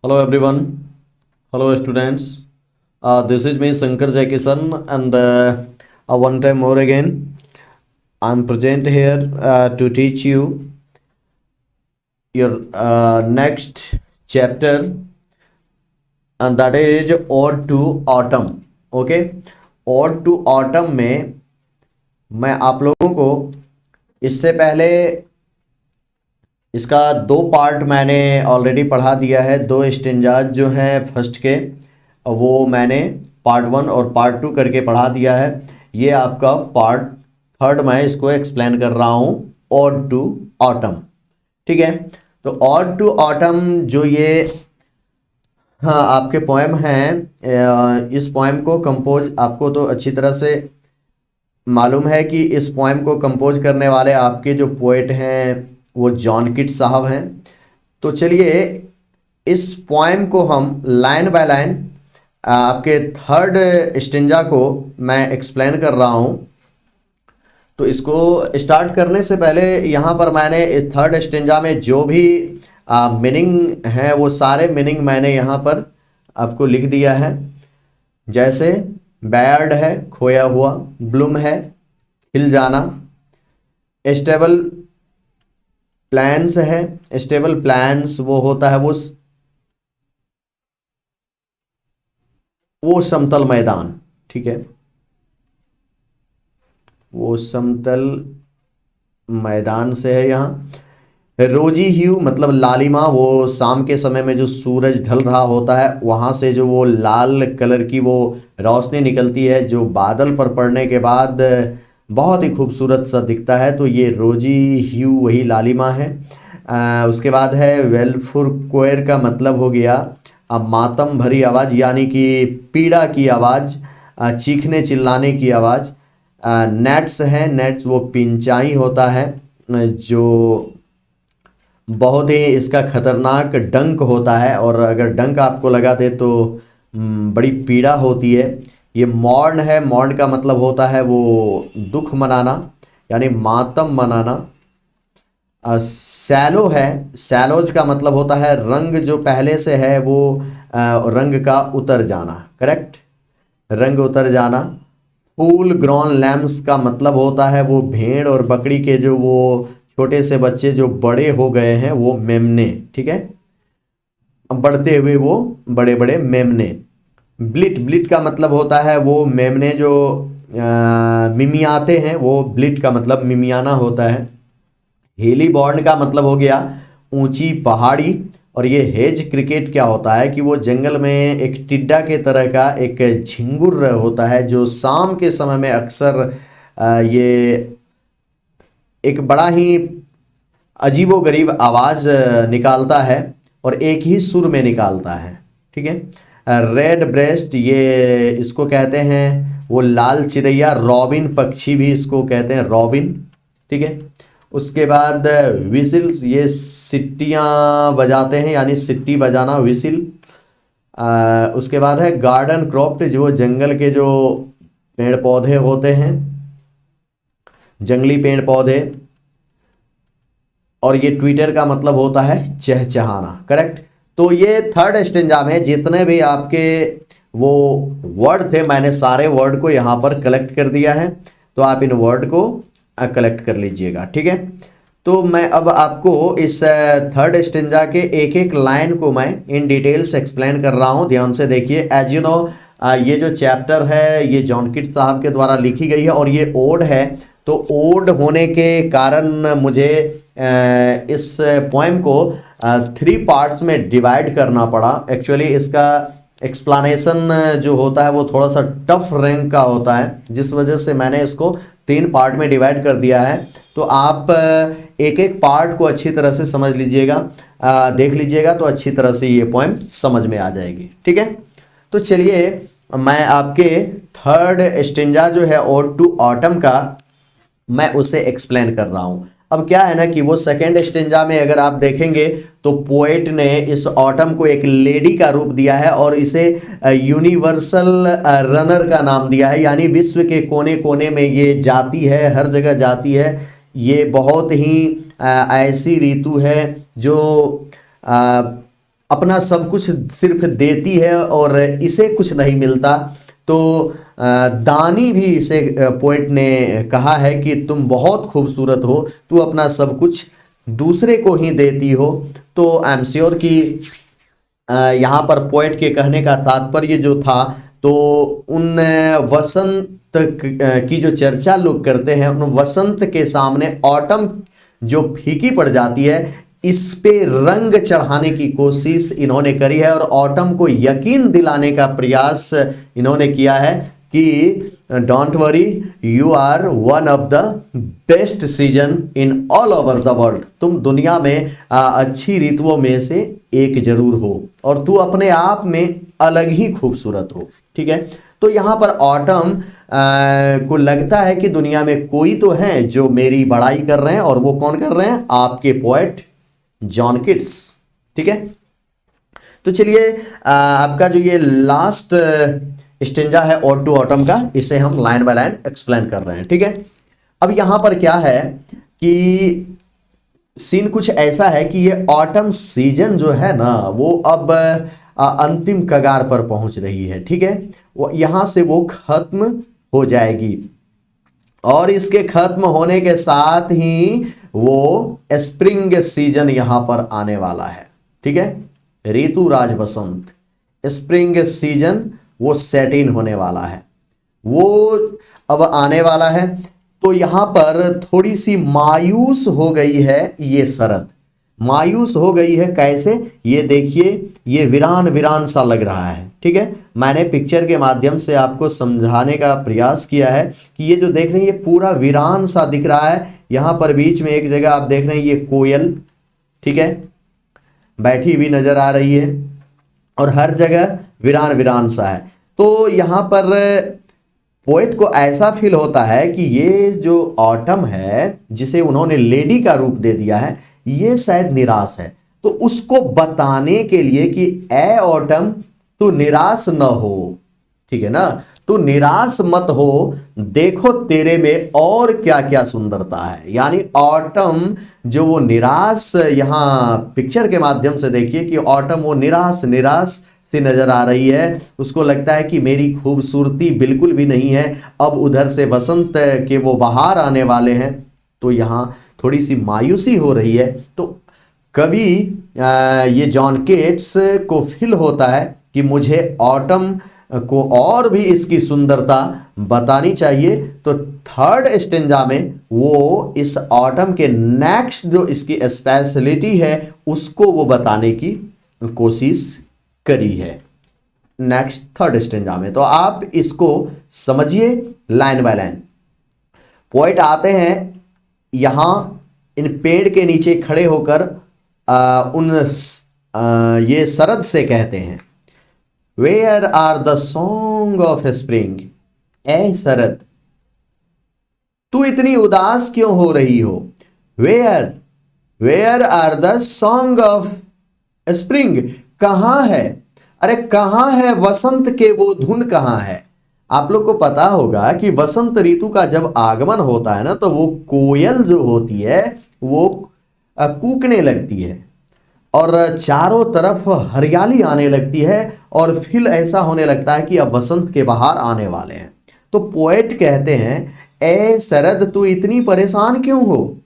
Hello everyone. Hello students. This is me Shankar Jaikishan and one time more again I'm present here to teach you your next chapter and that is Ode to Autumn. Okay. Ode to Autumn में मैं आप लोगों को इससे पहले इसका दो part मैंने ऑलरेडी पढ़ा दिया है। दो स्टेंजाज जो हैं फर्स्ट के वो मैंने पार्ट 1 और पार्ट 2 करके पढ़ा दिया है। ये आपका पार्ट 3 मैं इसको एक्सप्लेन कर रहा हूँ, ऑड टू ऑटम। ठीक है, तो ऑड टू ऑटम जो ये आपके पोएम हैं, इस पोएम को कंपोज आपको तो अच्छी तरह से मालूम है कि इस पोएम को कंपोज करने वाले आपके जो पोएट हैं वो जॉन किट्स साहब हैं। तो चलिए इस पोएम को हम लाइन बाय लाइन आपके थर्ड स्टेंजा को मैं एक्सप्लेन कर रहा हूँ। तो इसको स्टार्ट करने से पहले यहाँ पर मैंने इस थर्ड स्टेंजा में जो भी मीनिंग है वो सारे मीनिंग मैंने यहाँ पर आपको लिख दिया है। जैसे बैड है खोया हुआ, ब्लूम है खिल जाना, स्टेबल प्लान्स है, स्टेबल प्लान्स वो होता है वो समतल मैदान। ठीक है, वो समतल मैदान से है। यहाँ रोजी ह्यू मतलब लालिमा, वो शाम के समय में जो सूरज ढल रहा होता है वहाँ से जो वो लाल कलर की वो रोशनी निकलती है जो बादल पर पड़ने के बाद बहुत ही खूबसूरत सा दिखता है। तो ये रोजी ह्यू वही लालिमा है। उसके बाद है वेलफुर कोयर का मतलब हो गया मातम भरी आवाज़, यानी कि पीड़ा की आवाज़, चीखने चिल्लाने की आवाज़। नेट्स है, नेट्स वो पिंचाई होता है जो बहुत ही इसका खतरनाक डंक होता है और अगर डंक आपको लगा दे तो बड़ी पीड़ा होती है। ये मॉर्न है, मॉर्न का मतलब होता है वो दुख मनाना यानी मातम मनाना। सैलो है, सैलोज का मतलब होता है रंग जो पहले से है वो रंग का उतर जाना। करेक्ट, रंग उतर जाना। फूल ग्रॉन लैम्स का मतलब होता है वो भेड़ और बकरी के जो वो छोटे से बच्चे जो बड़े हो गए हैं वो मेमने। ठीक है, बढ़ते हुए वो बड़े बड़े मेमने। ब्लिट, ब्लिट का मतलब होता है वो मेमने जो मिमियाते हैं, वो ब्लिट का मतलब मिमियाना होता है। हेली बॉर्न का मतलब हो गया ऊंची पहाड़ी। और ये हेज क्रिकेट क्या होता है कि वो जंगल में एक टिड्डा के तरह का एक झिंगुर होता है जो शाम के समय में अक्सर ये एक बड़ा ही अजीबोगरीब आवाज़ निकालता है और एक ही सुर में निकालता है। ठीक है, रेड ब्रेस्ट ये इसको कहते हैं वो लाल चिड़ैया, रॉबिन पक्षी भी इसको कहते हैं रॉबिन। ठीक है, उसके बाद विसिल्स, ये सिट्टियाँ बजाते हैं यानी सिट्टी बजाना, विसिल। उसके बाद है गार्डन क्रॉप्ट, जो जंगल के जो पेड़ पौधे होते हैं, जंगली पेड़ पौधे। और ये ट्विटर का मतलब होता है चहचहाना। करेक्ट, तो ये थर्ड स्टेंजा में जितने भी आपके वो वर्ड थे मैंने सारे वर्ड को यहाँ पर कलेक्ट कर दिया है, तो आप इन वर्ड को कलेक्ट कर लीजिएगा। ठीक है, तो मैं अब आपको इस थर्ड स्टेंजा के एक एक लाइन को मैं इन डिटेल्स एक्सप्लेन कर रहा हूँ। ध्यान से देखिए। एज यू नो ये जो चैप्टर है ये जॉन किट्स साहब के द्वारा लिखी गई है और ये ओड है। तो ओड होने के कारण मुझे इस पोएम को 3 पार्ट्स में डिवाइड करना पड़ा। एक्चुअली इसका एक्सप्लेनेशन जो होता है वो थोड़ा सा टफ रैंक का होता है, जिस वजह से मैंने इसको 3 पार्ट में डिवाइड कर दिया है। तो आप एक एक पार्ट को अच्छी तरह से समझ लीजिएगा, देख लीजिएगा तो अच्छी तरह से ये पोएम समझ में आ जाएगी। ठीक है, तो चलिए मैं आपके थर्ड स्टेंजा जो है ओड टू ऑटम का मैं उसे एक्सप्लेन कर रहा हूँ। अब क्या है ना कि वो सेकेंड स्टेंजा में अगर आप देखेंगे तो पोएट ने इस ऑटम को एक लेडी का रूप दिया है और इसे यूनिवर्सल रनर का नाम दिया है, यानी विश्व के कोने कोने में ये जाती है, हर जगह जाती है। ये बहुत ही ऐसी ऋतु है जो अपना सब कुछ सिर्फ देती है और इसे कुछ नहीं मिलता। तो दानी भी इसे पोएट ने कहा है कि तुम बहुत खूबसूरत हो, तू अपना सब कुछ दूसरे को ही देती हो। तो आई एम श्योर कि यहाँ पर पोएट के कहने का तात्पर्य जो था, तो उन वसंत की जो चर्चा लोग करते हैं, उन वसंत के सामने ऑटम जो फीकी पड़ जाती है, इस पे रंग चढ़ाने की कोशिश इन्होंने करी है और ऑटम को यकीन दिलाने का प्रयास इन्होंने किया है कि don't worry, you are one of the best season in all over the world. तुम दुनिया में अच्छी ऋतुओं में से एक जरूर हो और तू अपने आप में अलग ही खूबसूरत हो। ठीक है, तो यहाँ पर ऑटम को लगता है कि दुनिया में कोई तो है जो मेरी बड़ाई कर रहे हैं, और वो कौन कर रहे हैं? आपके पोएट जॉन किट्स। ठीक है, तो चलिए आपका जो ये लास्ट स्टेंजा है ओड टू ऑटम का, इसे हम लाइन बाय लाइन एक्सप्लेन कर रहे हैं। ठीक है, अब यहां पर क्या है कि सीन कुछ ऐसा है कि ये ऑटम सीजन जो है ना, वो अब अंतिम कगार पर पहुंच रही है। ठीक है, वो यहां से वो खत्म हो जाएगी और इसके खत्म होने के साथ ही वो स्प्रिंग सीजन यहां पर आने वाला है। ठीक है, ऋतु राज वसंत, स्प्रिंग सीजन वो सेट इन होने वाला है, वो अब आने वाला है। तो यहां पर थोड़ी सी मायूस हो गई है ये शरद, मायूस हो गई है। कैसे? ये देखिए, ये वीरान वीरान सा लग रहा है। ठीक है, मैंने पिक्चर के माध्यम से आपको समझाने का प्रयास किया है कि ये जो देख रहे हैं ये पूरा वीरान सा दिख रहा है। यहां पर बीच में एक जगह आप देख रहे हैं ये कोयल, ठीक है, बैठी हुई नजर आ रही है और हर जगह वीरान वीरान सा है। तो यहां पर पोएट को ऐसा फील होता है कि ये जो ऑटम है, जिसे उन्होंने लेडी का रूप दे दिया है, ये शायद निराश है। तो उसको बताने के लिए कि ए ऑटम, तू निराश न हो, ठीक है ना, तू निराश मत हो, देखो तेरे में और क्या क्या सुंदरता है। यानी ऑटम जो वो निराश, यहां पिक्चर के माध्यम से देखिए कि ऑटम वो निराश निराश सी नजर आ रही है। उसको लगता है कि मेरी खूबसूरती बिल्कुल भी नहीं है। अब उधर से वसंत के वो बहार आने वाले हैं, तो यहाँ थोड़ी सी मायूसी हो रही है। तो कभी ये जॉन केट्स को फील होता है कि मुझे ऑटम को और भी इसकी सुंदरता बतानी चाहिए। तो थर्ड स्टेंजा में वो इस ऑटम के नेक्स्ट जो इसकी स्पेशलिटी है उसको वो बताने की कोशिश करी है नेक्स्ट थर्ड स्टेंजा में। तो आप इसको समझिए लाइन बाय लाइन। पोएट आते हैं यहां इन पेड़ के नीचे खड़े होकर ये शरद से कहते हैं, where are the song of spring. ए शरद, तू इतनी उदास क्यों हो रही हो? Where are the song of spring, कहां है? अरे कहां है वसंत के वो धुन कहां है? आप लोग को पता होगा कि वसंत ऋतु का जब आगमन होता है ना, तो वो कोयल जो होती है वो कूकने लगती है और चारों तरफ हरियाली आने लगती है और फिर ऐसा होने लगता है कि अब वसंत के बहार आने वाले हैं। तो पोएट कहते हैं, ए शरद, तू इतनी परेशान क्यों हो?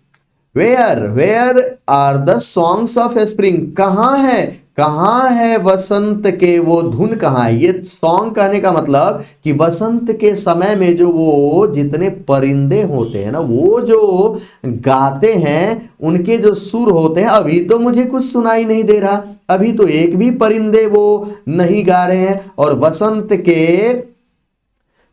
Where are the songs of spring, कहां है वसंत के वो धुन कहां है? ये सॉन्ग कहने का मतलब कि वसंत के समय में जो वो जितने परिंदे होते हैं ना, वो जो गाते हैं, उनके जो सुर होते हैं, अभी तो मुझे कुछ सुनाई नहीं दे रहा। अभी तो एक भी परिंदे वो नहीं गा रहे हैं। और वसंत के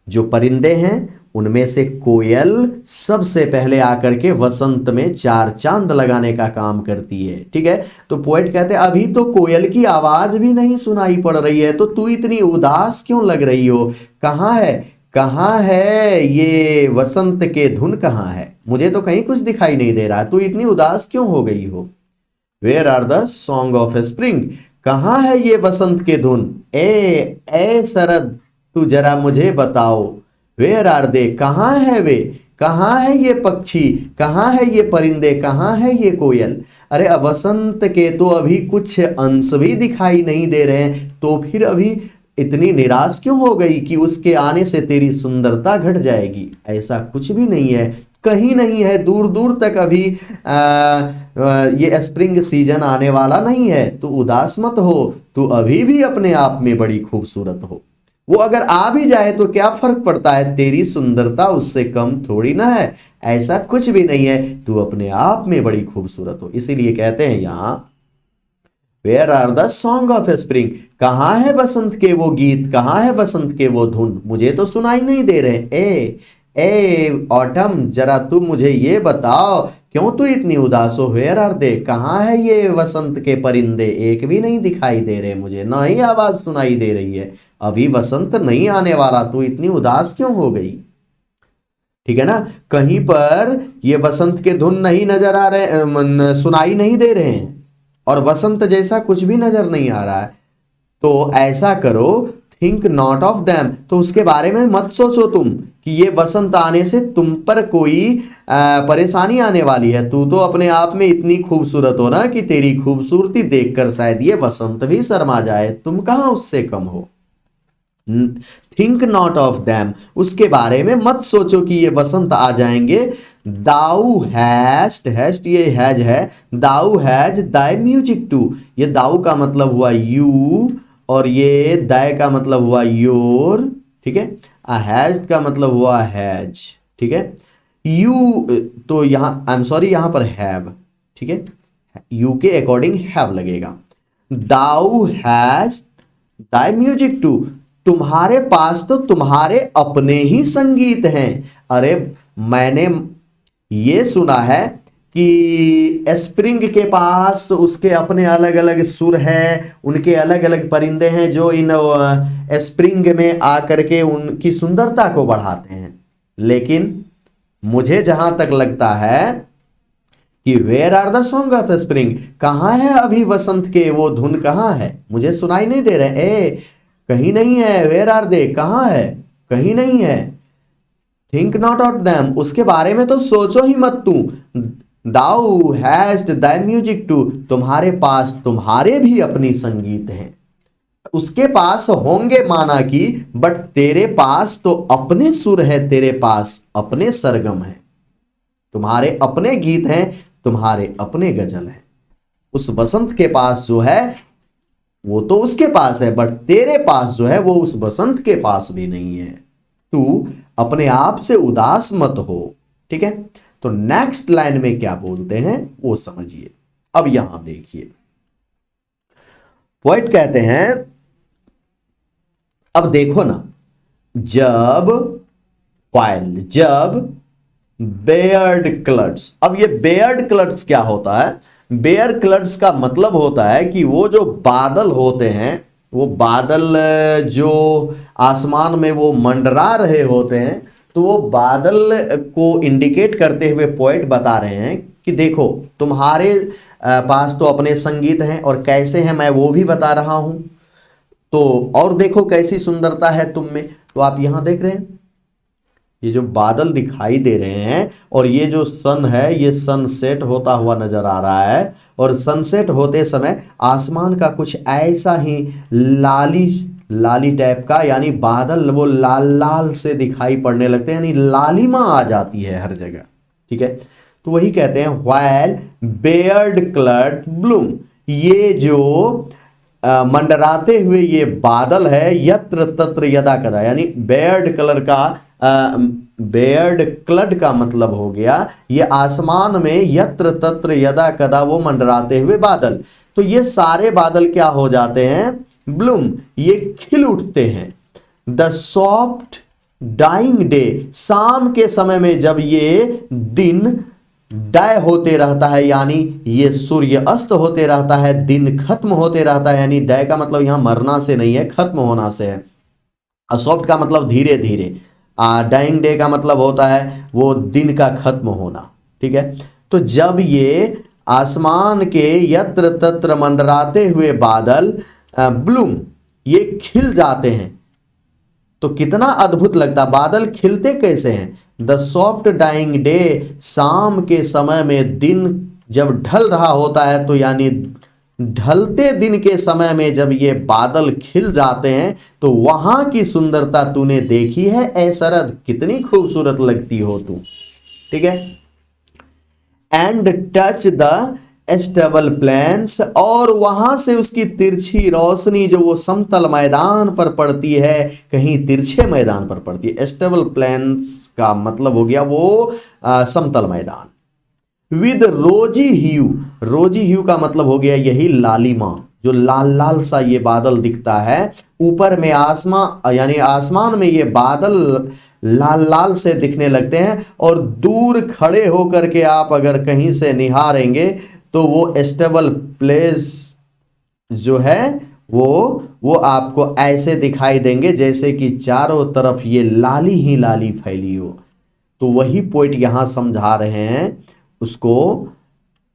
जो परिंदे हैं उनमें से कोयल सबसे पहले आकर के वसंत में चार चांद लगाने का काम करती है। ठीक है, तो पोएट कहते हैं अभी तो कोयल की आवाज भी नहीं सुनाई पड़ रही है, तो तू इतनी उदास क्यों लग रही हो? कहां है ये वसंत के धुन कहां है? मुझे तो कहीं कुछ दिखाई नहीं दे रहा, तू इतनी उदास क्यों हो गई हो? Where are the song of spring, कहां है ये वसंत के धुन? ए शरद, तू जरा मुझे बताओ। वेयर आर दे, कहां है वे? कहाँ है ये पक्षी, कहाँ है ये परिंदे, कहाँ है ये कोयल। अरे वसंत के तो अभी कुछ अंश भी दिखाई नहीं दे रहे हैं, तो फिर अभी इतनी निराश क्यों हो गई कि उसके आने से तेरी सुंदरता घट जाएगी। ऐसा कुछ भी नहीं है, कहीं नहीं है, दूर दूर तक अभी ये स्प्रिंग सीजन आने वाला नहीं है। तू उदास मत हो, तू अभी भी अपने आप में बड़ी खूबसूरत हो। वो अगर आ भी जाए तो क्या फर्क पड़ता है, तेरी सुंदरता उससे कम थोड़ी ना है। ऐसा कुछ भी नहीं है, तू अपने आप में बड़ी खूबसूरत हो। इसीलिए कहते हैं यहां where are the song of spring, कहाँ है वसंत के वो गीत, कहाँ है वसंत के वो धुन, मुझे तो सुनाई नहीं दे रहे। ए ऑटम, जरा तू मुझे ये बताओ क्यों तू इतनी उदास हो। वेयर आर दे, कहाँ है ये वसंत के परिंदे, एक भी नहीं दिखाई दे रहे मुझे, ना ही आवाज सुनाई दे रही है। अभी वसंत नहीं आने वाला, तू इतनी उदास क्यों हो गई। ठीक है ना, कहीं पर ये वसंत के धुन नहीं नजर आ रहे, सुनाई नहीं दे रहे हैं, और वसंत जैसा कुछ भी नजर नहीं आ रहा है। तो ऐसा करो, थिंक नॉट ऑफ देम, तो उसके बारे में मत सोचो तुम कि ये वसंत आने से तुम पर कोई परेशानी आने वाली है। तू तो अपने आप में इतनी खूबसूरत हो ना कि तेरी खूबसूरती देखकर शायद ये वसंत भी शर्मा जाए, तुम कहाँ उससे कम हो। थिंक नॉट ऑफ देम, उसके बारे में मत सोचो कि ये वसंत आ जाएंगे। दाऊ हैस्ट, हैस्ट ये हैज है, दाऊ हैज दाई म्यूजिक टू, ये दाऊ का मतलब हुआ यू, और ये दाय का मतलब हुआ योर। ठीक है, हैज का मतलब हुआ हैज। ठीक है, यू तो यहां आई एम सॉरी, यहां पर हैव। ठीक है, यू के अकॉर्डिंग हैव लगेगा। दाऊ हैज दाई म्यूजिक टू, तुम्हारे पास तो तुम्हारे अपने ही संगीत हैं। अरे मैंने ये सुना है कि स्प्रिंग के पास उसके अपने अलग अलग सुर है, उनके अलग अलग परिंदे हैं जो इन स्प्रिंग में आकर के उनकी सुंदरता को बढ़ाते हैं। लेकिन मुझे जहां तक लगता है कि where are the song of spring, कहाँ है अभी वसंत के वो धुन, कहाँ है, मुझे सुनाई नहीं दे रहे। कहीं नहीं है। वेयर आर दे, कहाँ है, कहीं नहीं है। थिंक नॉट ऑफ देम, उसके बारे में तो सोचो ही मत तू। दाऊ हैस्ट दाई म्यूजिक टू, तुम्हारे पास तुम्हारे भी अपनी संगीत हैं। उसके पास होंगे माना कि, बट तेरे पास तो अपने सुर है, तेरे पास अपने सरगम है, तुम्हारे अपने गीत हैं, तुम्हारे अपने गजल हैं। उस वसंत के पास जो है वो तो उसके पास है, बट तेरे पास जो है वो उस वसंत के पास भी नहीं है। तू अपने आप से उदास मत हो। ठीक है, तो नेक्स्ट लाइन में क्या बोलते हैं वो समझिए। अब यहां देखिए, पोएट कहते हैं, अब देखो ना, जब फाइल, जब बेयर्ड क्लड्स, अब ये बेयर्ड क्लड्स क्या होता है। बेयर क्लड्स का मतलब होता है कि वो जो बादल होते हैं, वो बादल जो आसमान में वो मंडरा रहे होते हैं, तो वो बादल को इंडिकेट करते हुए पोएट बता रहे हैं कि देखो तुम्हारे पास तो अपने संगीत हैं, और कैसे हैं मैं वो भी बता रहा हूं। तो और देखो कैसी सुंदरता है तुम में। तो आप यहां देख रहे हैं ये जो बादल दिखाई दे रहे हैं, और ये जो सन है ये सनसेट होता हुआ नजर आ रहा है, और सनसेट होते समय आसमान का कुछ ऐसा ही लाली लाली टाइप का, यानी बादल वो लाल लाल से दिखाई पड़ने लगते हैं, यानी लालिमा आ जाती है हर जगह। ठीक है, तो वही कहते हैं व्हाइल बेयर्ड क्लड ब्लूम, ये जो मंडराते हुए ये बादल है, यत्र तत्र यदा कदा, यानी बेयर्ड कलर का बेयर्ड क्लड का मतलब हो गया ये आसमान में यत्र तत्र यदा कदा वो मंडराते हुए बादल। तो ये सारे बादल क्या हो जाते हैं, ब्लूम, ये खिल उठते हैं। द सॉफ्ट डाइंग डे, शाम के समय में जब ये दिन डाय होते रहता है, यानी ये सूर्य अस्त होते रहता है, दिन खत्म होते रहता है, यानी डाय का मतलब यहां मरना से नहीं है, खत्म होना से है। सॉफ्ट का मतलब धीरे धीरे, डाइंग डे का मतलब होता है वो दिन का खत्म होना। ठीक है, तो जब ये आसमान के यत्र तत्र मंडराते हुए बादल ब्लूम ये खिल जाते हैं, तो कितना अद्भुत लगता। बादल खिलते कैसे हैं, द सॉफ्ट डाइंग डे, शाम के समय में, दिन जब ढल रहा होता है, तो यानी ढलते दिन के समय में जब ये बादल खिल जाते हैं तो वहां की सुंदरता तूने देखी है ऐ शरद, कितनी खूबसूरत लगती हो तू। ठीक है। And touch the stubble plains, और वहां से उसकी तिरछी रोशनी जो वो समतल मैदान पर पड़ती है, कहीं तिरछे मैदान पर पड़ती है। स्टेबल प्लेन्स का मतलब हो गया वो समतल मैदान। विद रोजी ह्यू, रोजी ह्यू का मतलब हो गया यही लालिमा, जो लाल लाल सा ये बादल दिखता है ऊपर में, आसमान यानी आसमान में ये बादल लाल लाल से दिखने लगते हैं, और दूर खड़े होकर के आप अगर कहीं से निहारेंगे तो वो स्टेबल प्लेस जो है वो आपको ऐसे दिखाई देंगे जैसे कि चारों तरफ ये लाली ही लाली फैली हो। तो वही पॉइंट यहां समझा रहे हैं उसको,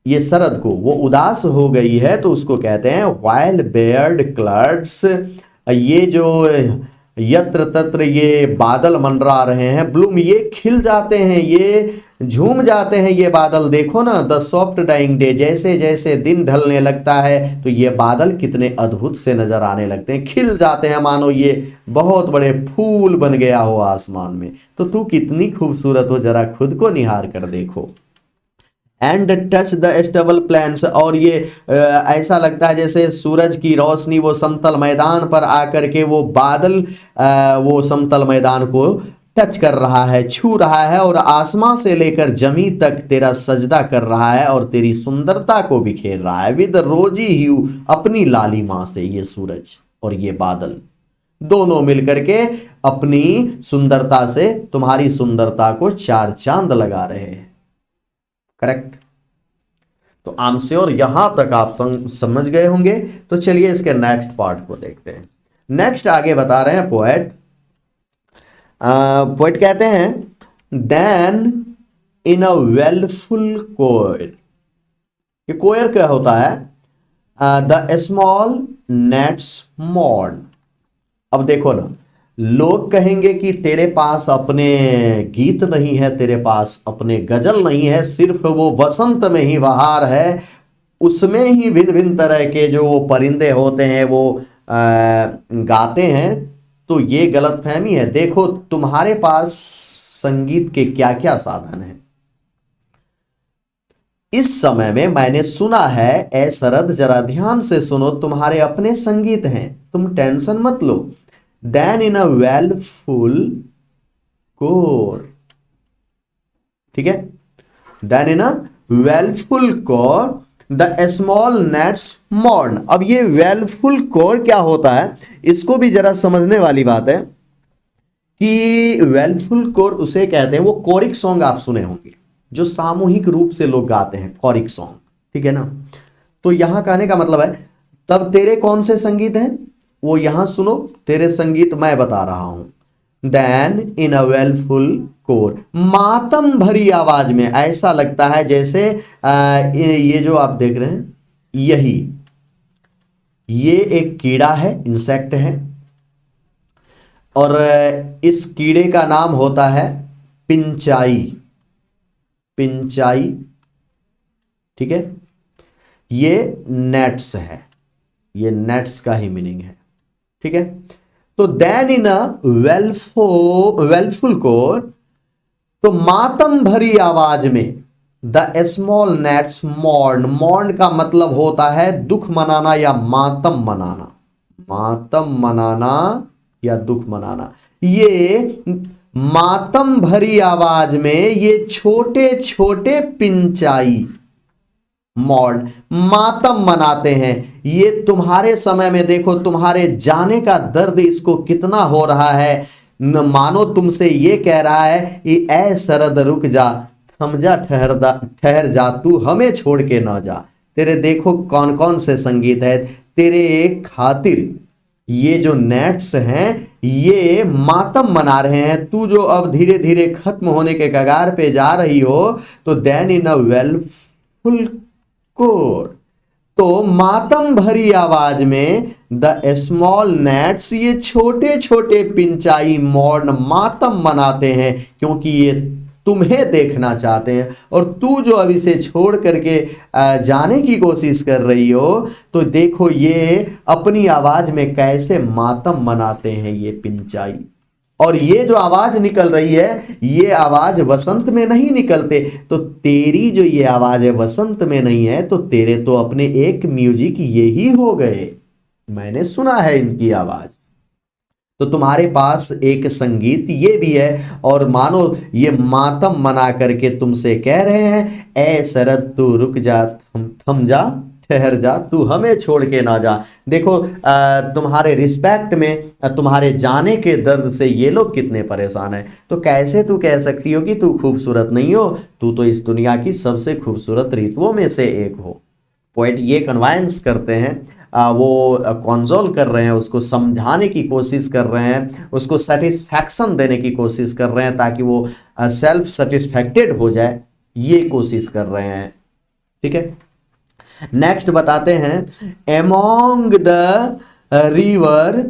ये शरद को, वो उदास हो गई है तो उसको कहते हैं वाइल्ड बेयर्ड क्लाउड्स। ये जो यत्र तत्र ये बादल मंडरा रहे हैं, ब्लूम, ये खिल जाते हैं, ये झूम जाते हैं ये बादल। देखो ना, द सॉफ्ट डाइंग डे, जैसे जैसे दिन ढलने लगता है तो ये बादल कितने अद्भुत से नजर आने लगते हैं, खिल जाते हैं, मानो ये बहुत बड़े फूल बन गया हो आसमान में। तो तू कितनी खूबसूरत हो, जरा खुद को निहार कर देखो। And touch the stubble plains, और ये ऐसा लगता है जैसे सूरज की रोशनी वो समतल मैदान पर आकर के वो बादल वो समतल मैदान को टच कर रहा है, छू रहा है, और आसमां से लेकर जमी तक तेरा सजदा कर रहा है और तेरी सुंदरता को बिखेर रहा है। विद रोजी ह्यू, अपनी लालिमा से ये सूरज और ये बादल दोनों मिलकर के अपनी सुंदरता से तुम्हारी सुंदरता को चार चांद लगा रहे हैं। करेक्ट। तो आई एम श्योर यहां तक आप समझ गए होंगे। तो चलिए इसके नेक्स्ट पार्ट को देखते हैं। नेक्स्ट आगे बता रहे हैं पोएट, पोएट कहते हैं देन इन अ वेलफुल कोयर। ये कोयर क्या होता है? The small gnats mourn. अब देखो ना, लोग कहेंगे कि तेरे पास अपने गीत नहीं है, तेरे पास अपने गजल नहीं है, सिर्फ वो वसंत में ही बहार है, उसमें ही भिन्न भिन्न तरह के जो वो परिंदे होते हैं वो गाते हैं। तो ये गलतफहमी है। देखो तुम्हारे पास संगीत के क्या क्या साधन हैं। इस समय में मैंने सुना है, ए शरद जरा ध्यान से सुनो, तुम्हारे अपने संगीत हैं, तुम टेंशन मत लो। Then in a wailful choir, ठीक है, then in a wailful choir the small gnats mourn. अब ये वेलफुल कोर क्या होता है, इसको भी जरा समझने वाली बात है कि वेलफुल कोर उसे कहते हैं, वो कोरिक सॉन्ग आप सुने होंगे जो सामूहिक रूप से लोग गाते हैं, कोरिक सॉन्ग, ठीक है ना। तो यहां कहने का मतलब है, तब तेरे कौन से संगीत हैं वो यहां सुनो, तेरे संगीत मैं बता रहा हूं। Then in a wailful core, मातम भरी आवाज में, ऐसा लगता है जैसे ये जो आप देख रहे हैं, ये एक कीड़ा है, इंसेक्ट है, और इस कीड़े का नाम होता है पिंचाई, पिंचाई, ठीक है। ये नेट्स है, ये नेट्स का ही मीनिंग है, ठीक है। तो then in a wailful core, तो मातम भरी आवाज में, the small gnats mourn, mourn का मतलब होता है दुख मनाना या मातम मनाना, मातम मनाना या दुख मनाना। ये मातम भरी आवाज में ये छोटे छोटे पिंचाई मॉर्न मातम मनाते हैं। ये तुम्हारे समय में देखो, तुम्हारे जाने का दर्द इसको कितना हो रहा है, न मानो तुमसे ये कह रहा है कि ऐ शरद रुक जा, थम जा, ठहर जा, तू हमें छोड़ के ना जा। तेरे देखो कौन कौन से संगीत है तेरे खातिर, ये जो नेट्स हैं ये मातम मना रहे हैं, तू जो अब धीरे धीरे खत्म होने के कगार पे जा रही हो। तो then in a wailful core, तो मातम भरी आवाज में द स्मॉल नेट्स, ये छोटे छोटे पिंचाई मौन मातम मनाते हैं, क्योंकि ये तुम्हें देखना चाहते हैं। और तू जो अब इसे छोड़ करके जाने की कोशिश कर रही हो, तो देखो ये अपनी आवाज में कैसे मातम मनाते हैं ये पिंचाई। और ये जो आवाज निकल रही है, ये आवाज वसंत में नहीं निकलते। तो तेरी जो ये आवाज है वसंत में नहीं है, तो तेरे तो अपने एक म्यूजिक ये ही हो गए। मैंने सुना है इनकी आवाज। तो तुम्हारे पास एक संगीत ये भी है, और मानो ये मातम मना करके तुमसे कह रहे हैं, ए शरद तू रुक जा, थम जा, ठहर जा, तू हमें छोड़ के ना जा। देखो तुम्हारे रिस्पेक्ट में, तुम्हारे जाने के दर्द से ये लोग कितने परेशान हैं। तो कैसे तू कह सकती हो कि तू खूबसूरत नहीं हो? तू तो इस दुनिया की सबसे खूबसूरत ऋतुओं में से एक हो। पोएट ये कन्वाइंस करते हैं, वो कंसोल कर रहे हैं, उसको समझाने की कोशिश कर रहे हैं, उसको सेटिस्फैक्शन देने की कोशिश कर रहे हैं, ताकि वो सेल्फ सेटिस्फैक्टेड हो जाए, ये कोशिश कर रहे हैं। ठीक है, नेक्स्ट बताते हैं, एमोंग द रिवर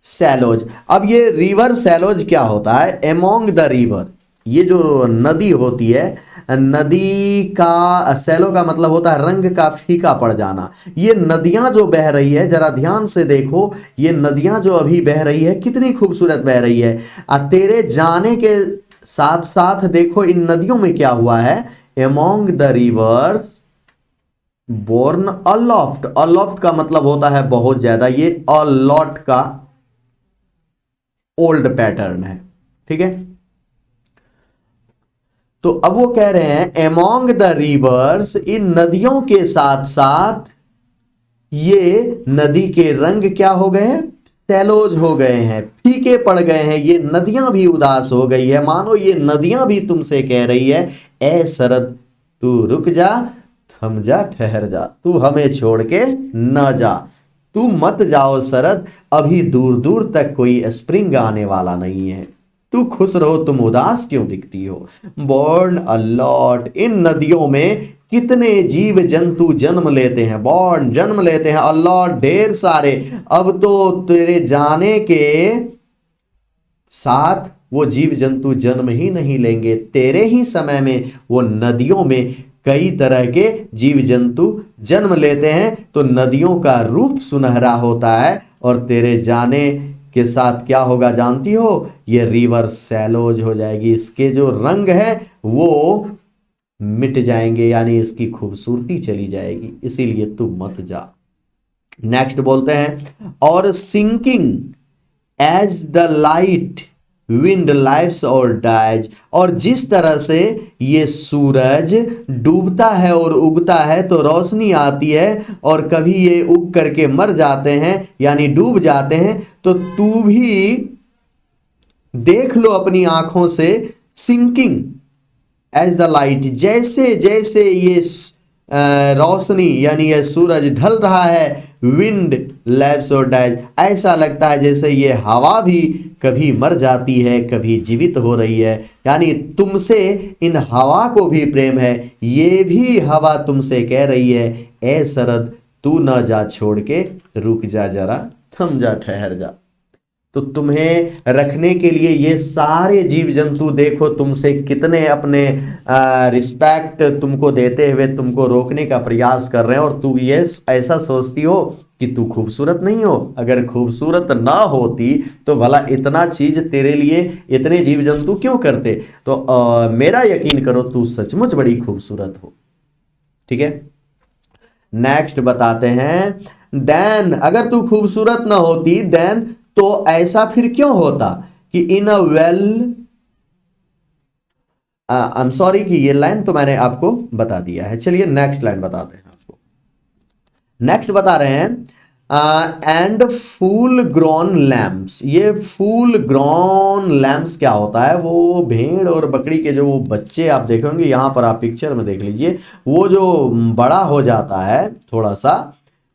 सैलोज। अब ये रिवर सैलोज क्या होता है? एमोंग द रिवर, ये जो नदी होती है, नदी का सैलो का मतलब होता है रंग का फीका पड़ जाना। ये नदियां जो बह रही है, जरा ध्यान से देखो, ये नदियां जो अभी बह रही है कितनी खूबसूरत बह रही है। तेरे जाने के साथ साथ देखो इन नदियों में क्या हुआ है, एमोंग द रिवर्स बोर्न अलॉफ्ट। अलॉफ्ट का मतलब होता है बहुत ज्यादा, ये अलॉट का ओल्ड पैटर्न है। ठीक है, तो अब वो कह रहे हैं एमोंग द रिवर्स, इन नदियों के साथ साथ ये नदी के रंग क्या हो गए हैं? सैलोज हो गए हैं, फीके पड़ गए हैं। ये नदियां भी उदास हो गई है, मानो ये नदियां भी तुमसे कह रही है, ए शरद तू रुक जा, थम जा, ठहर जा, तू हमें छोड़ के न जा, तू मत जाओ शरद, अभी दूर दूर तक कोई स्प्रिंग आने वाला नहीं है, तू खुश रहो, तुम उदास क्यों दिखती हो। बॉर्न अलॉट, इन नदियों में कितने जीव जंतु जन्म लेते हैं, बॉर्न जन्म लेते हैं, अलॉट ढेर सारे। अब तो तेरे जाने के साथ वो जीव जंतु जन्म ही नहीं लेंगे, तेरे ही समय में वो नदियों में कई तरह के जीव जंतु जन्म लेते हैं। तो नदियों का रूप सुनहरा होता है, और तेरे जाने के साथ क्या होगा जानती हो? ये रिवर सैलोज हो जाएगी, इसके जो रंग है वो मिट जाएंगे, यानी इसकी खूबसूरती चली जाएगी, इसीलिए तू मत जा। नेक्स्ट बोलते हैं, और sinking as the light wind lives और डाइज, और जिस तरह से ये सूरज डूबता है और उगता है तो रोशनी आती है, और कभी ये उग करके मर जाते हैं यानी डूब जाते हैं, तो तू भी देख लो अपनी आंखों से, सिंकिंग एज द लाइट, जैसे जैसे ये रोशनी यानी ये सूरज ढल रहा है, विंड लैब्स और डाइज, ऐसा लगता है जैसे ये हवा भी कभी मर जाती है कभी जीवित हो रही है, यानी तुमसे इन हवा को भी प्रेम है, ये भी हवा तुमसे कह रही है, ए शरद तू न जा, छोड़ के रुक जा, जरा थम जा, ठहर जा। तो तुम्हें रखने के लिए ये सारे जीव जंतु देखो तुमसे कितने अपने रिस्पेक्ट तुमको देते हुए तुमको रोकने का प्रयास कर रहे हैं, और तू ये ऐसा सोचती हो कि तू खूबसूरत नहीं हो। अगर खूबसूरत ना होती तो भला इतना चीज तेरे लिए इतने जीव जंतु क्यों करते? तो मेरा यकीन करो तू सचमुच बड़ी खूबसूरत हो। ठीक है, नेक्स्ट बताते हैं, देन अगर तू खूबसूरत ना होती, देन तो ऐसा फिर क्यों होता कि in a well, I am sorry कि ये लाइन तो मैंने आपको बता दिया है। चलिए नेक्स्ट लाइन बताते हैं आपको। नेक्स्ट बता रहे हैं, एंड फुल ग्रोन लैम्प्स। ये फुल ग्रोन लैम्प्स क्या होता है? वो भेड़ और बकरी के जो बच्चे आप देखेंगे, यहां पर आप पिक्चर में देख लीजिए, वो जो बड़ा हो जाता है थोड़ा सा,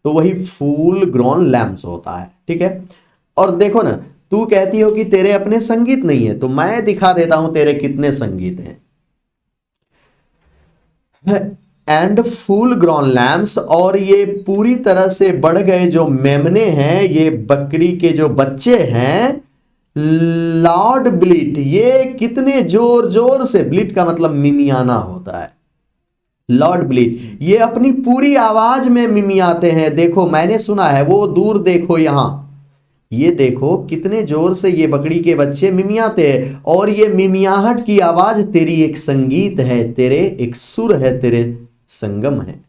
तो वही फुल ग्रोन लैम्प्स होता है। ठीक है, और देखो ना, तू कहती हो कि तेरे अपने संगीत नहीं है, तो मैं दिखा देता हूं तेरे कितने संगीत हैं। एंड फुल ग्रॉन लैम्स, और ये पूरी तरह से बढ़ गए जो मेमने हैं, ये बकरी के जो बच्चे हैं, लाउड ब्लीट, ये कितने जोर जोर से, ब्लीट का मतलब मिमियाना होता है, लॉर्ड ब्लीट, ये अपनी पूरी आवाज में मिमियाते हैं। देखो मैंने सुना है, वो दूर देखो यहां, ये देखो कितने जोर से ये बकरी के बच्चे मिमियाते हैं, और ये मिमियाहट की आवाज तेरी एक संगीत है, तेरे एक सुर है, तेरे संगम है।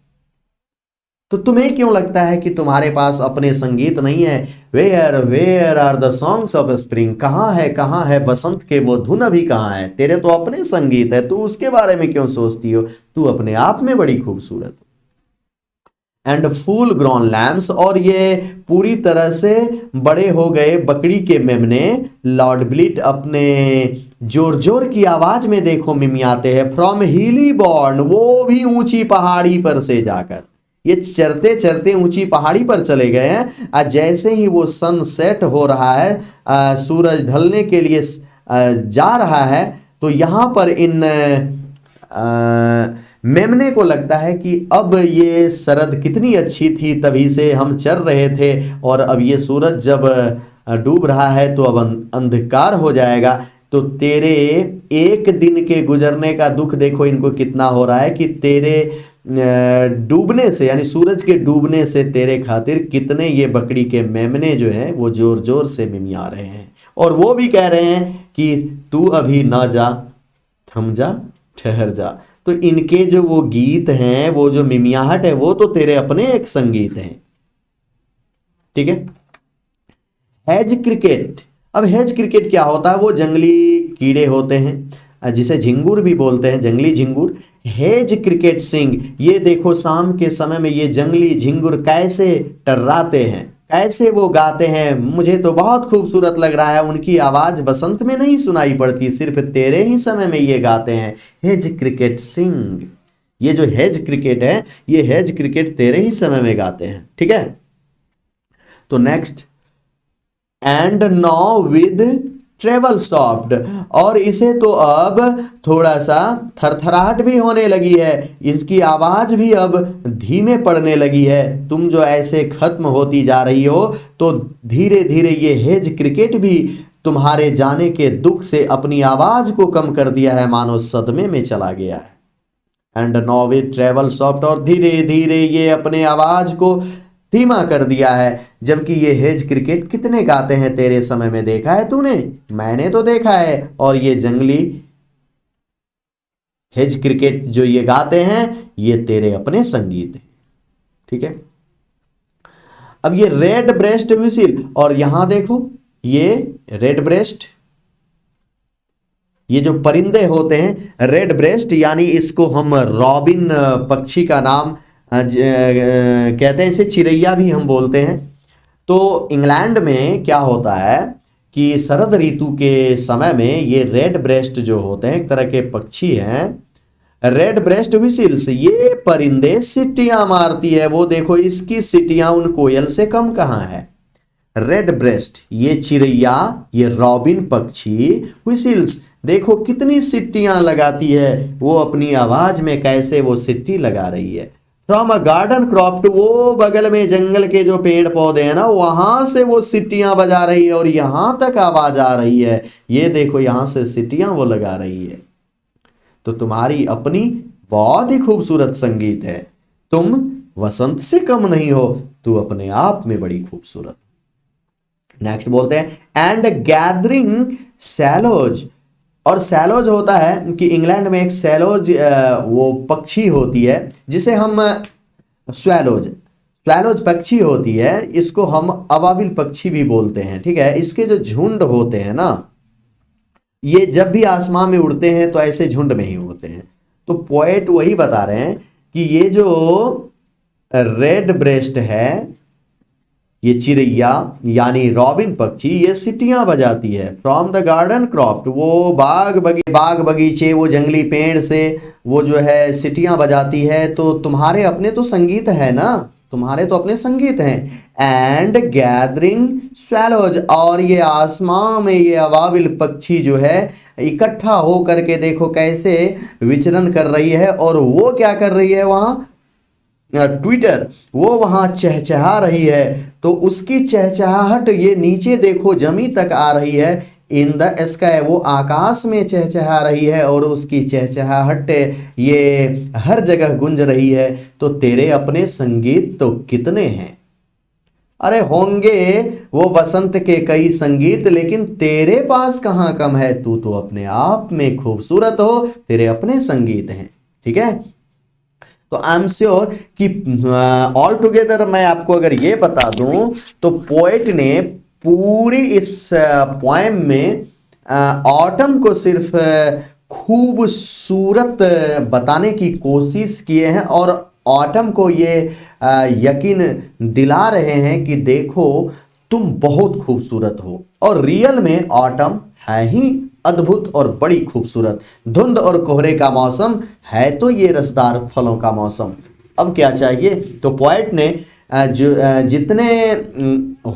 तो तुम्हें क्यों लगता है कि तुम्हारे पास अपने संगीत नहीं है? Where are the songs of spring, कहाँ है बसंत के वो धुन, अभी कहाँ है? तेरे तो अपने संगीत है, तू उसके बारे में क्यों सोचती हो? तू अपने आप में बड़ी खूबसूरत हो। एंड फुल ग्रॉन लैम्स, और ये पूरी तरह से बड़े हो गए बकरी के मेमने, लॉर्ड ब्लिट, अपने जोर जोर की आवाज में देखो मिमियाते हैं। फ्रॉम हिली बॉर्न, वो भी ऊंची पहाड़ी पर से जाकर, ये चरते चरते ऊंची पहाड़ी पर चले गए हैं। आज जैसे ही वो सनसेट हो रहा है, सूरज ढलने के लिए जा रहा है, तो यहां पर इन मेमने को लगता है कि अब ये सरद कितनी अच्छी थी, तभी से हम चर रहे थे, और अब ये सूरज जब डूब रहा है तो अब अंधकार हो जाएगा। तो तेरे एक दिन के गुजरने का दुख देखो इनको कितना हो रहा है, कि तेरे डूबने से, यानी सूरज के डूबने से तेरे खातिर कितने ये बकरी के मेमने जो हैं वो जोर जोर से मिमिया रहे हैं, और वो भी कह रहे हैं कि तू अभी ना जा, थम जा, ठहर जा। तो इनके जो वो गीत हैं, वो जो मिमियाहट है, वो तो तेरे अपने एक संगीत हैं। ठीक है। हेज क्रिकेट, अब हेज क्रिकेट क्या होता है? वो जंगली कीड़े होते हैं, जिसे झिंगुर भी बोलते हैं, जंगली झिंगुर। हेज क्रिकेट सिंग, ये देखो शाम के समय में ये जंगली झिंगुर कैसे टर्राते हैं, कैसे वो गाते हैं, मुझे तो बहुत खूबसूरत लग रहा है। उनकी आवाज बसंत में नहीं सुनाई पड़ती, सिर्फ तेरे ही समय में ये गाते हैं। हेज क्रिकेट सिंग, ये जो हेज क्रिकेट है, ये हेज क्रिकेट तेरे ही समय में गाते हैं। ठीक है। तो next, and now with travel soft, और इसे तो अब थोड़ा सा थरथराहट भी होने लगी है, इसकी आवाज भी अब धीमे पड़ने लगी है। तुम जो ऐसे खत्म होती जा रही हो, तो धीरे धीरे ये हेज क्रिकेट भी तुम्हारे जाने के दुख से अपनी आवाज को कम कर दिया है, मानो सदमे में चला गया है। And now with travel soft, और धीरे धीरे ये अपने आवाज को धीमा कर दिया है। जबकि ये हेज क्रिकेट कितने गाते हैं तेरे समय में, देखा है तूने? मैंने तो देखा है। और ये जंगली हेज क्रिकेट जो ये गाते हैं, ये तेरे अपने संगीत हैं। ठीक है। अब ये रेड ब्रेस्ट विसिल, और यहां देखो ये रेड ब्रेस्ट, ये जो परिंदे होते हैं रेड ब्रेस्ट, यानी इसको हम रॉबिन पक्षी का नाम कहते हैं, इसे चिरैया भी हम बोलते हैं। तो इंग्लैंड में क्या होता है कि शरद ऋतु के समय में ये रेड ब्रेस्ट जो होते हैं, एक तरह के पक्षी हैं, रेड ब्रेस्ट विसिल्स, ये परिंदे सीटियां मारती है। वो देखो इसकी सीटियां उन कोयल से कम कहाँ है। रेड ब्रेस्ट, ये चिड़ैया, ये रॉबिन पक्षी, विसिल्स, देखो कितनी सीटियां लगाती है, वो अपनी आवाज में कैसे वो सीटी लगा रही है। फ्रॉम अ गार्डन क्रॉप्ट, वो बगल में जंगल के जो पेड़ पौधे हैं ना, वहां से वो सीटियां बजा रही है और यहां तक आवाज आ रही है। ये देखो यहां से सीटियां वो लगा रही है। तो तुम्हारी अपनी बहुत ही खूबसूरत संगीत है। तुम वसंत से कम नहीं हो, तू अपने आप में बड़ी खूबसूरत। नेक्स्ट बोलते हैं एंड गैदरिंग सैलोज, और सैलोज होता है कि इंग्लैंड में एक सैलोज वो पक्षी होती है जिसे हम स्वैलोज पक्षी होती है, इसको हम अबाबिल पक्षी भी बोलते हैं। ठीक है। इसके जो झुंड होते हैं ना, ये जब भी आसमान में उड़ते हैं तो ऐसे झुंड में ही उड़ते हैं। तो पोएट वही बता रहे हैं कि ये जो रेड ब्रेस्ट है, ये चिड़ैया यानी रॉबिन पक्षी, ये सीटियां बजाती है। फ्रॉम द गार्डन क्रॉप्ट, वो बाग बगीचे, वो जंगली पेड़ से वो जो है सीटियां बजाती है। तो तुम्हारे अपने तो संगीत है ना, तुम्हारे तो अपने संगीत हैं। एंड गैदरिंग स्वैलोज, और ये आसमां में ये अवाविल पक्षी जो है इकट्ठा हो करके देखो कैसे विचरण कर रही है। और वो क्या कर रही है वहां, ट्विटर, वो वहां चहचहा रही है। तो उसकी चहचहाहट ये नीचे देखो जमी तक आ रही है। इन द स्काई, वो आकाश में चहचहा रही है और उसकी चहचहाहट ये हर जगह गूंज रही है। तो तेरे अपने संगीत तो कितने हैं। अरे होंगे वो वसंत के कई संगीत, लेकिन तेरे पास कहाँ कम है। तू तो अपने आप में खूबसूरत हो, तेरे अपने संगीत हैं। ठीक है, तो आई एम श्योर कि ऑल टुगेदर मैं आपको अगर ये बता दूं तो पोएट ने पूरी इस पोएम में ऑटम को सिर्फ खूबसूरत बताने की कोशिश किए हैं और ऑटम को ये यकीन दिला रहे हैं कि देखो तुम बहुत खूबसूरत हो। और रियल में ऑटम है ही अद्भुत और बड़ी खूबसूरत। धुंध और कोहरे का मौसम है तो ये रसदार फलों का मौसम। अब क्या चाहिए। तो पोएट ने जितने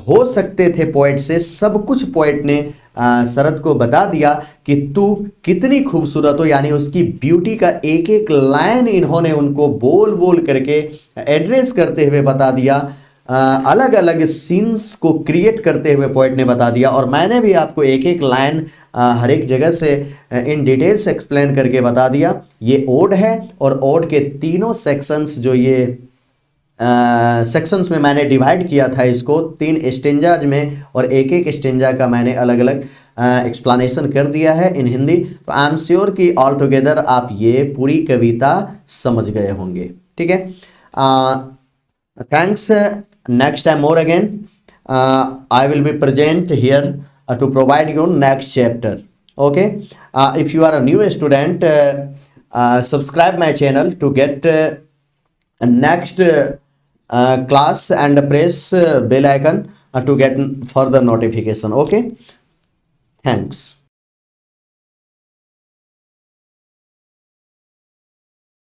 हो सकते थे पोएट से सब कुछ पोएट ने शरद को बता दिया कि तू कितनी खूबसूरत हो। यानी उसकी ब्यूटी का एक एक लाइन इन्होंने उनको बोल बोल करके एड्रेस करते हुए बता दिया। अलग अलग सीन्स को क्रिएट करते हुए पोएट ने बता दिया। और मैंने भी आपको एक एक लाइन हर एक जगह से इन डिटेल्स एक्सप्लेन करके बता दिया। ये ओड है और ओड के तीनों सेक्शंस जो ये सेक्शंस में मैंने डिवाइड किया था इसको 3 स्टेंजाज में, और एक एक स्टेंजा का मैंने अलग अलग एक्सप्लेनेशन कर दिया है इन हिंदी। तो आई एम श्योर कि ऑल टुगेदर आप ये पूरी कविता समझ गए होंगे। ठीक है, thanks. Next time more again I will be present here to provide you next chapter. Okay, if you are a new student, subscribe my channel to get next class and press bell icon to get further notification. Okay, thanks.